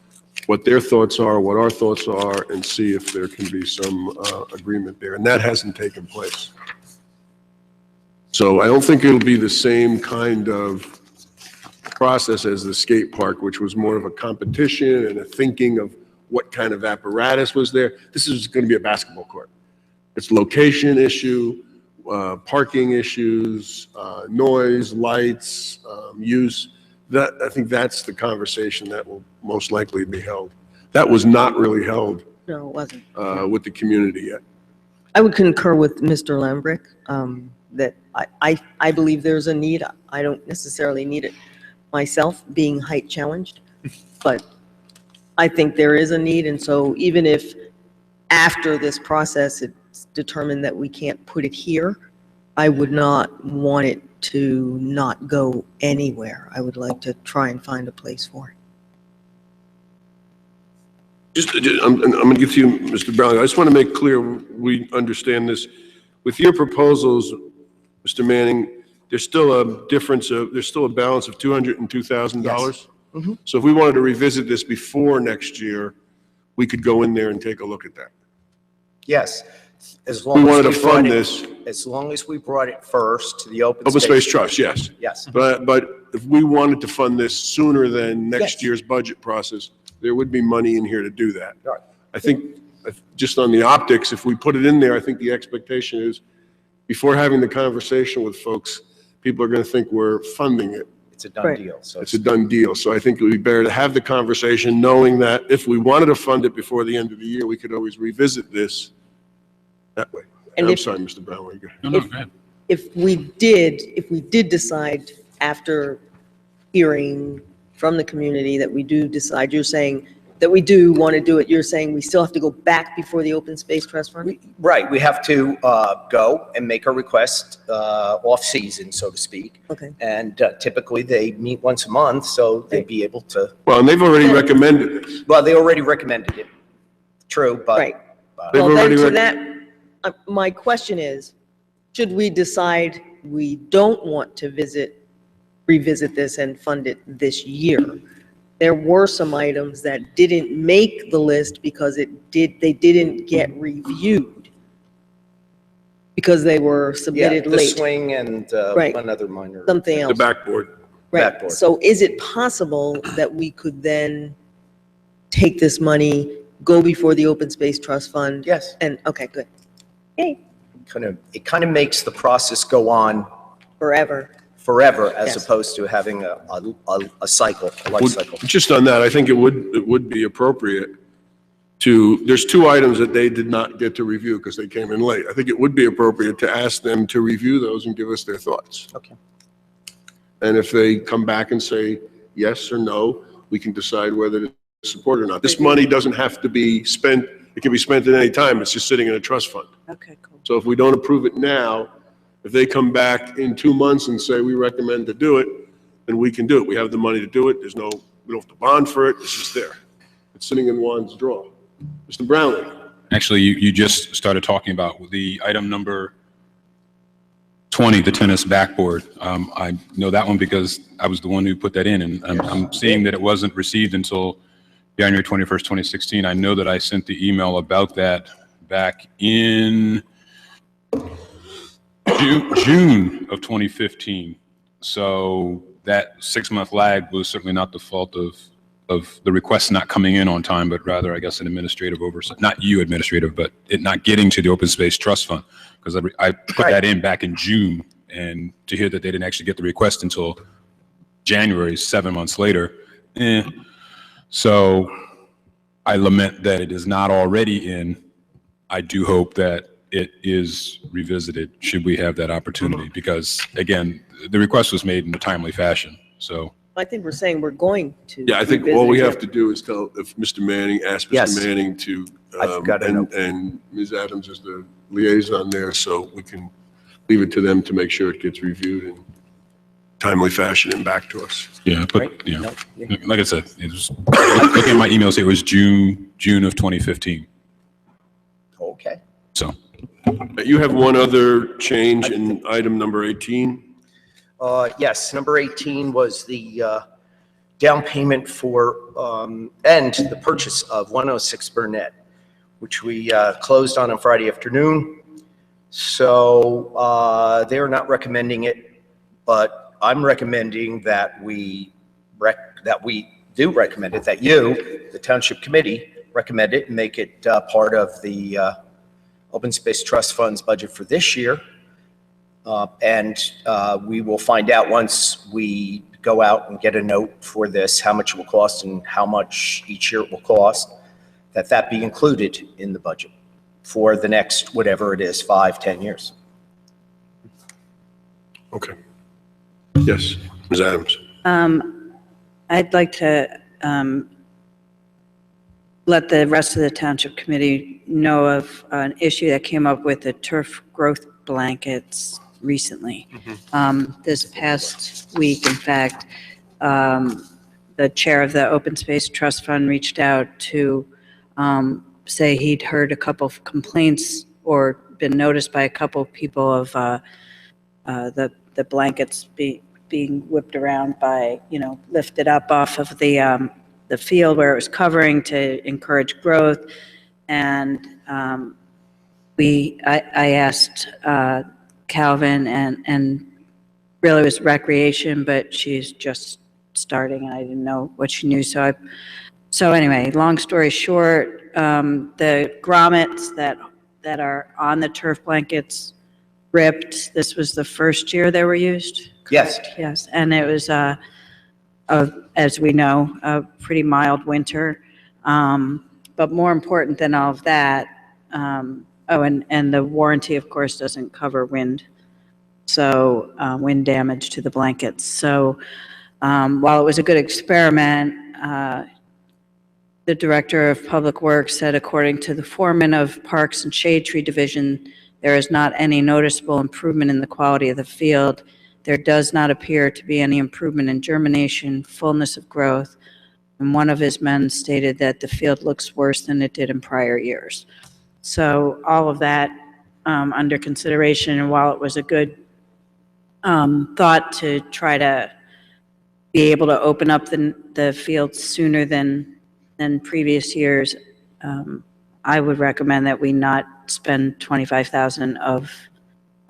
their thoughts are, what our thoughts are, and see if there can be some agreement there. And that hasn't taken place. So I don't think it'll be the same kind of process as the skate park, which was more of a competition and a thinking of what kind of apparatus was there. This is going to be a basketball court. It's location issue, parking issues, noise, lights, use. I think that's the conversation that will most likely be held. That was not really held No, it wasn't. with the community yet. I would concur with Mr. Lambrick that I believe there's a need. I don't necessarily need it myself, being height challenged, but I think there is a need. And so even if after this process it's determined that we can't put it here, I would not want it to not go anywhere. I would like to try and find a place for it. I'm going to get to you, Mr. Brown. I just want to make clear we understand this. With your proposals, Mr. Manning, there's still a difference of, there's still a balance of $202,000. Yes. So if we wanted to revisit this before next year, we could go in there and take a look at that. yes. As We long wanted as to we brought fund it, this. as long as we brought it first to the Open Space Trust, yes. Yes. But if we wanted to fund this sooner than next Yes. year's budget process, there would be money in here to do that. Right. I think, just on the optics, if we put it in there, I think the expectation is, before having the conversation with folks, people are going to think we're funding it. It's a done Right. deal, so. It's a done deal. So I think it would be better to have the conversation, knowing that if we wanted to fund it before the end of the year, we could always revisit this that way. And I'm if- sorry, Mr. Brown. what you got? No, go ahead. If we did decide after hearing from the community that we do decide, you're saying that we do want to do it, you're saying we still have to go back before the Open Space Trust Fund? Right, we have to go and make a request off-season, so to speak. Okay. And typically, they meet once a month, so they'd be able to, Well, and they've already recommended this. well, they already recommended it. True, but. Right. They've Well, then already to rec- that, my question is, should we decide we don't want to visit revisit this and fund it this year. There were some items that didn't make the list because they didn't get reviewed because they were Yeah, submitted the late. swing and Right. one other minor. Something The else. backboard. Right. backboard. So is it possible that we could then take this money, go before the Open Space Trust Fund? Yes. And, okay, good. Yay, It kind of makes the process go on forever. forever as Yes. opposed to having a cycle, a life Well, cycle. just on that, I think it would be appropriate there's two items that they did not get to review because they came in late. I think it would be appropriate to ask them to review those and give us their thoughts. Okay. And if they come back and say yes or no, we can decide whether to support it or not. This money doesn't have to be spent, it can be spent at any time, it's just sitting in a trust fund. Okay, cool. So if we don't approve it now, if they come back in 2 months and say we recommend to do it, then we can do it. We have the money to do it, we don't have to bond for it, it's just there. It's sitting in Juan's drawer. Mr. Brownlee? Actually, you just started talking about the item number 20, the tennis backboard. I know that one because I was the one who put that in, and I'm seeing that it wasn't received until January 21st, 2016. I know that I sent the email about that back in June of 2015. So that 6-month lag was certainly not the fault of the request not coming in on time, but rather, I guess, an administrative oversight, not you administrative, but it not getting to the Open Space Trust Fund. Because I put that in back in June, and to hear that they didn't actually get the request until January, 7 months later. So I lament that it is not already in. I do hope that it is revisited, should we have that opportunity, because again, the request was made in a timely fashion, so. I think we're saying we're going to. Yeah, I think all we have revisit to do is if Mr. Manning, ask Yes. Mr. Manning to, I've got a note. and Ms. Adams is the liaison there, so we can leave it to them to make sure it gets reviewed in timely fashion and back to us. Yeah, but, Right. you know, No, like I said, it was, looking at my emails, it was June of 2015, Okay. so. You have one other change in item number 18. Yes, number 18 was the down payment for, and the purchase of 106 Burnett, which we closed on Friday afternoon. So they're not recommending it, but I'm recommending that we do recommend it, that you, the Township Committee, recommend it and make it part of the Open Space Trust Fund's budget for this year. And we will find out once we go out and get a note for this, how much it will cost and how much each year it will cost, that be included in the budget for the next, whatever it is, 5-10 years. Okay. Yes, Ms. Adams. I'd like to let the rest of the Township Committee know of an issue that came up with the turf growth blankets recently. This past week, in fact, the chair of the Open Space Trust Fund reached out to say he'd heard a couple of complaints or been noticed by a couple of people of the blankets being whipped around by, lifted up off of the field where it was covering to encourage growth. And I asked Calvin, and really it was recreation, but she's just starting and I didn't know what she knew. So anyway, long story short, the grommets that are on the turf blankets ripped. This was the first year they were used? Yes. Yes, and it was, as we know, a pretty mild winter. But more important than all of that, and the warranty, of course, doesn't cover wind. So wind damage to the blankets. So while it was a good experiment, the Director of Public Works said, according to the foreman of Parks and Shade Tree Division, there is not any noticeable improvement in the quality of the field. There does not appear to be any improvement in germination, fullness of growth. And one of his men stated that the field looks worse than it did in prior years. So all of that under consideration, and while it was a good thought to try to be able to open up the fields sooner than previous years, I would recommend that we not spend 25,000 of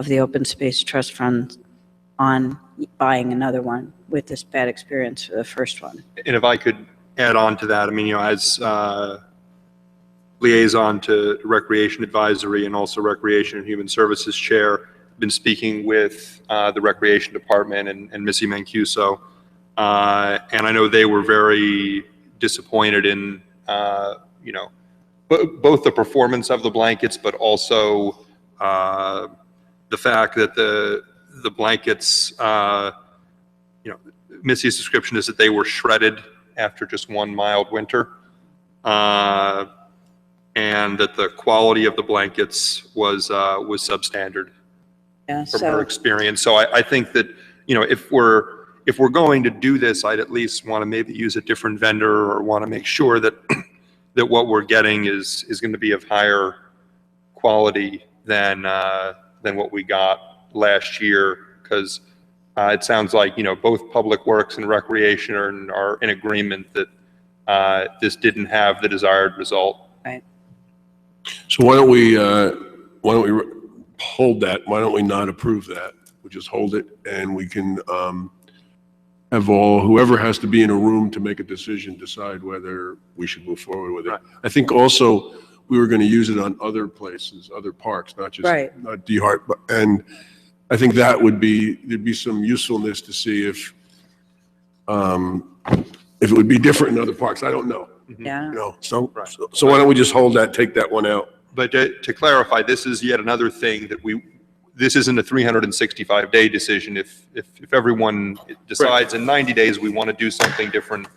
the open space trust fund on buying another one with this bad experience for the first one. And if I could add on to that, I mean, as liaison to Recreation Advisory and also Recreation and Human Services Chair, been speaking with the Recreation Department and Missy Mancuso, and I know they were very disappointed in, both the performance of the blankets, but also the fact that the blankets, Missy's description is that they were shredded after just one mild winter, and that the quality of the blankets was substandard from her experience. So I think that, if we're going to do this, I'd at least want to maybe use a different vendor, or want to make sure that that what we're getting is going to be of higher quality than what we got last year, because it sounds like both Public Works and Recreation are in agreement that this didn't have the desired result. Right. So why don't we hold that? Why don't we not approve that? We just hold it, and we can have whoever has to be in a room to make a decision decide whether we should move forward with it. Right. I think also we were going to use it on other places, other parks, not just not DeHart, and I think that there'd be some usefulness to see if it would be different in other parks. I don't know. Yeah. So why don't we just hold that, take that one out? But to clarify, this is yet another thing that this isn't a 365-day decision. If everyone decides in 90 days we want to do something different,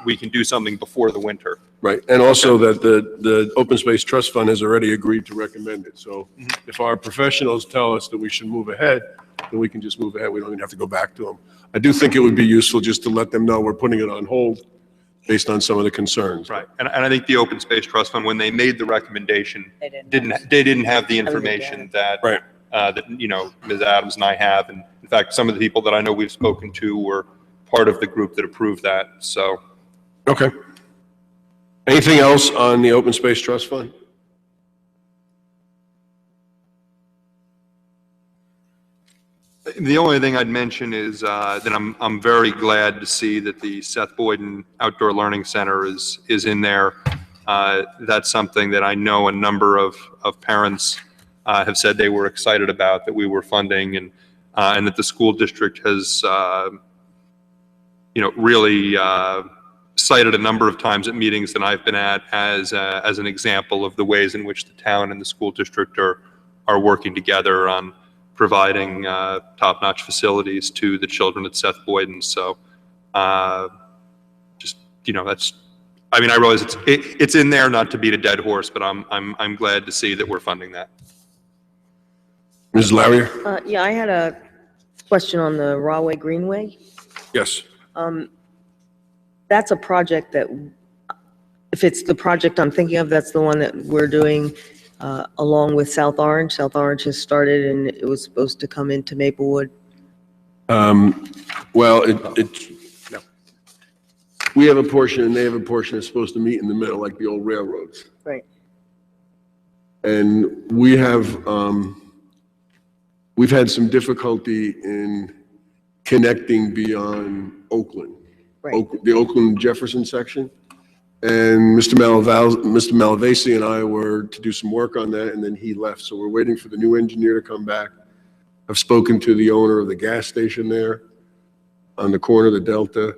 we can do something before the winter. Right, and also that the Open Space Trust Fund has already agreed to recommend it. So if our professionals tell us that we should move ahead, then we can just move ahead. We don't even have to go back to them. I do think it would be useful just to let them know we're putting it on hold based on some of the concerns. Right, and I think the Open Space Trust Fund, when they made the recommendation, they didn't have the information that Ms. Adams and I have, and in fact, some of the people that I know we've spoken to were part of the group that approved that. So, okay. Anything else on the Open Space Trust Fund? The only thing I'd mention is that I'm very glad to see that the Seth Boyden Outdoor Learning Center is in there. That's something that I know a number of parents have said they were excited about, that we were funding, and that the school district has really cited a number of times at meetings that I've been at as an example of the ways in which the town and the school district are working together on providing top-notch facilities to the children at Seth Boyden. So that's, I mean, I realize it's in there, not to beat a dead horse, but I'm glad to see that we're funding that. Ms. Larrier? Yeah, I had a question on the Rahway Greenway. Yes. That's a project that, if it's the project I'm thinking of, that's the one that we're doing along with South Orange. South Orange has started, and it was supposed to come into Maplewood. Well, we have a portion and they have a portion that's supposed to meet in the middle, like the old railroads. Right. And we've had some difficulty in connecting beyond Oakland. Right. The Oakland Jefferson section. And Mr. Malavasi and I were to do some work on that, and then he left. So we're waiting for the new engineer to come back. I've spoken to the owner of the gas station there on the corner of the Delta.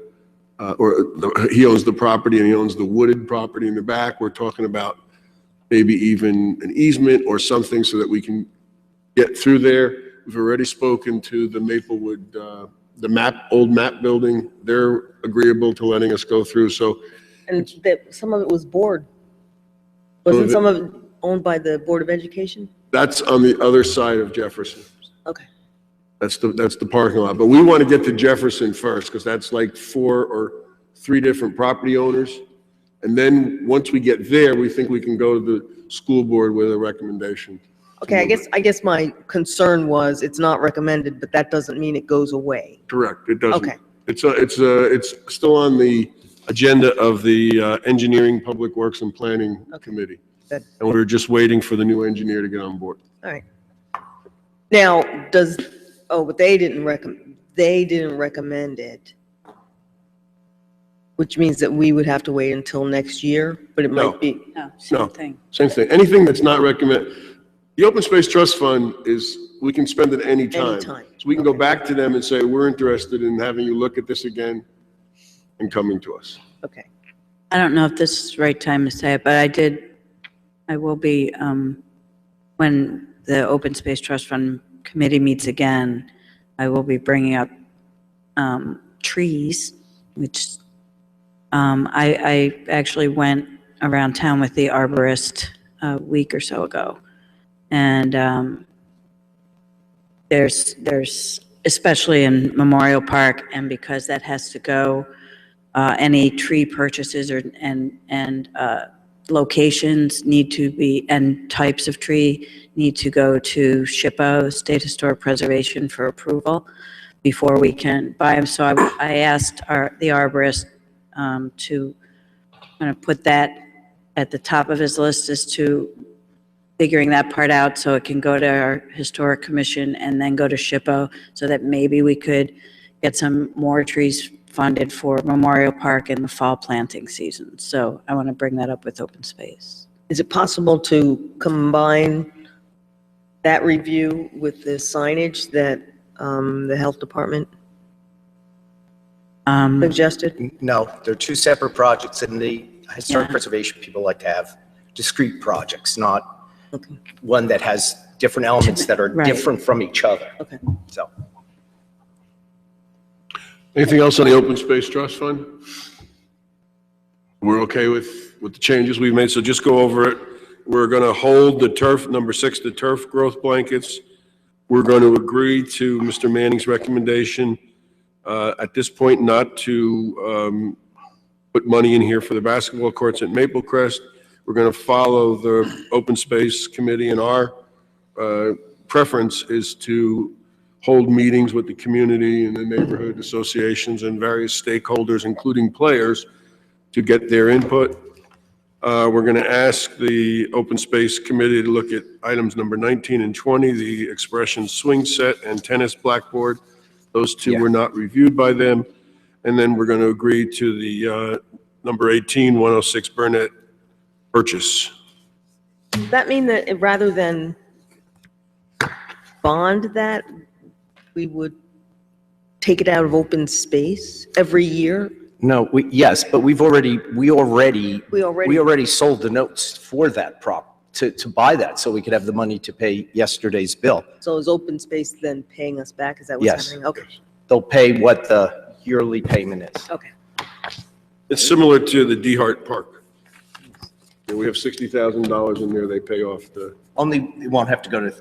He owns the property, and he owns the wooded property in the back. We're talking about maybe even an easement or something so that we can get through there. We've already spoken to the Maplewood, the old map building. They're agreeable to letting us go through. So, And some of it was board. Wasn't some of it owned by the Board of Education? that's on the other side of Jefferson. Okay. That's the parking lot. But we want to get to Jefferson first, because that's like 4 or 3 different property owners. And then once we get there, we think we can go to the school board with a recommendation. Okay, I guess my concern was it's not recommended, but that doesn't mean it goes away. Correct. It doesn't. Okay. It's still on the agenda of the Engineering, Public Works and Planning Committee. Good. And we're just waiting for the new engineer to get on board. All right. Now, but they didn't recommend it, which means that we would have to wait until next year, but it No. might be, No, No. same thing. Same thing. Anything that's not recommended, the Open Space Trust Fund we can spend it any time. Anytime. So we can go back to them and say, we're interested in having you look at this again and coming to us. okay. I don't know if this is the right time to say it, but I will be, when the Open Space Trust Fund Committee meets again, I will be bringing up trees, which I actually went around town with the arborist a week or so ago. And there's, especially in Memorial Park, and because that has to go, any tree purchases and locations need to be, and types of tree need to go to SHPO, State Historic Preservation, for approval before we can buy them. So I asked the arborist to kind of put that at the top of his list as to figuring that part out so it can go to our Historic Commission and then go to SHPO, so that maybe we could get some more trees funded for Memorial Park in the fall planting season. So I want to bring that up with Open Space. Is it possible to combine that review with the signage that the health department suggested? No, they're two separate projects, and the historic Yeah. preservation people like to have discrete projects, not Okay. one that has different elements that are Right. different from each other. Okay. So, Anything else on the Open Space Trust Fund? We're okay with the changes we've made, so just go over it. We're going to hold the turf, number 6, the turf growth blankets. We're going to agree to Mr. Manning's recommendation at this point not to put money in here for the basketball courts at Maple Crest. We're going to follow the Open Space Committee, and our preference is to hold meetings with the community and the neighborhood associations and various stakeholders, including players, to get their input. We're going to ask the Open Space Committee to look at items number 19 and 20, the expression swing set and tennis blackboard. Those two Yeah. were not reviewed by them. And then we're going to agree to the number 18, 106 Burnett purchase. Does that mean that rather than bond that, we would take it out of open space every year? no, yes, but we already We already, sold the notes for that to buy that, so we could have the money to pay yesterday's bill. so is open space then paying us back? Is that what's Yes. happening? Okay, They'll pay what the yearly payment is. okay. It's similar to the DeHart Park. And we have $60,000 in there, they pay off the Only, it won't have to go to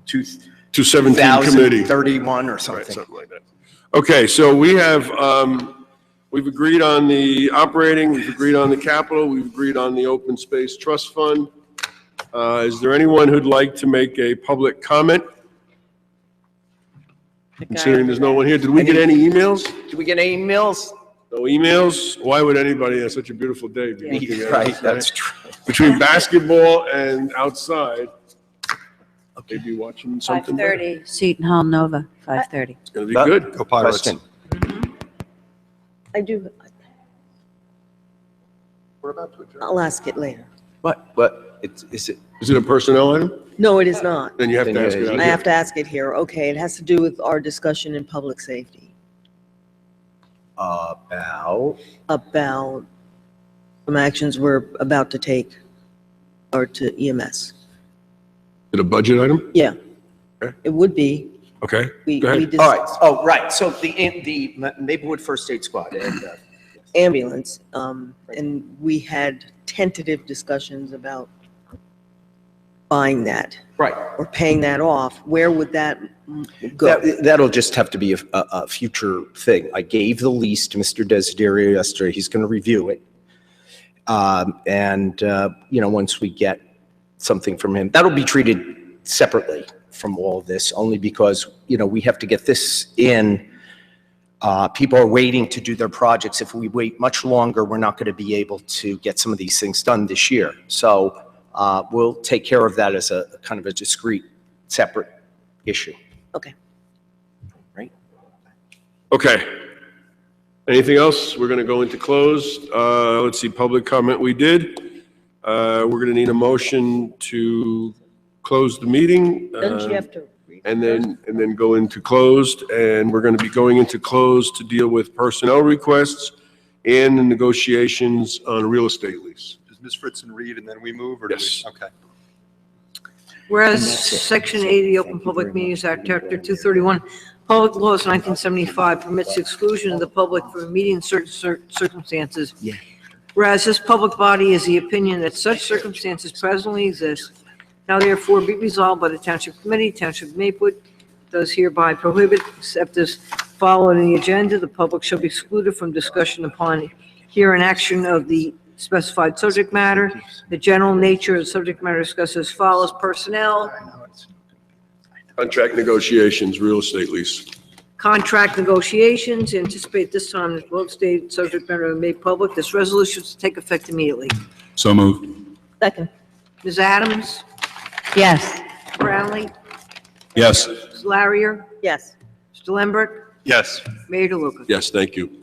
217 committee. 2031 or Right, something. something like that. Okay, so we have, we've agreed on the operating, we've agreed on the capital, we've agreed on the Open Space Trust Fund. Is there anyone who'd like to make a public comment? Considering there's no one here, did we get any emails? Do we get any emails? No emails? Why would anybody on such a beautiful day be looking at Right, us, that's true. Between basketball and outside, they'd be watching something better. 5:30, Seton Hall Nova, 5:30. It's gonna be good. Go Pirates. Question. I do, We're about to adjourn. I'll ask it later. What, is it, Is it a personnel item? No, it is not. Then you have to Then ask it yeah, out I here. have to ask it here. Okay, it has to do with our discussion in public safety about some actions we're about to take or to EMS. Is it a budget item? Yeah. Okay. It would be. Okay, We go ahead. all right, oh, right, so the Maplewood First Aid Squad, and, ambulance, and we had tentative discussions about buying that right. or paying that off. Where would that go? That'll just have to be a future thing. I gave the lease to Mr. Desiderio yesterday. He's going to review it. Once we get something from him, that'll be treated separately from all of this, only because, we have to get this in People are waiting to do their projects. If we wait much longer, we're not going to be able to get some of these things done this year. So we'll take care of that as a kind of a discrete, separate issue. Okay. Right? Okay. Anything else? We're going to go into closed. Let's see, public comment we did. We're going to need a motion to close the meeting. Don't you have to read? And then go into closed, and we're going to be going into closed to deal with personnel requests and the negotiations on a real estate lease. Does Ms. Fritzen read and then we move, or do we? Yes. Okay. Whereas Section 80 of the Open Public Meetings Act, Chapter 231, Public Laws 1975 permits the exclusion of the public from a meeting in certain circumstances. Whereas this public body is the opinion that such circumstances presently exist, now therefore be resolved by the Township Committee, Township of Maplewood, does hereby prohibit, except as followed in the agenda, the public shall be excluded from discussion upon here and action of the specified subject matter. The general nature of the subject matter discussed as follows: personnel, Contract negotiations, real estate lease. contract negotiations. Anticipate this time that both stated subject matter will be made public. This resolution is to take effect immediately. So moved. Second. Ms. Adams? Yes. Brownlee? Yes. Ms. Larrier? Yes. Mr. Lambert? Yes. Mayor DeLuca? Yes, thank you.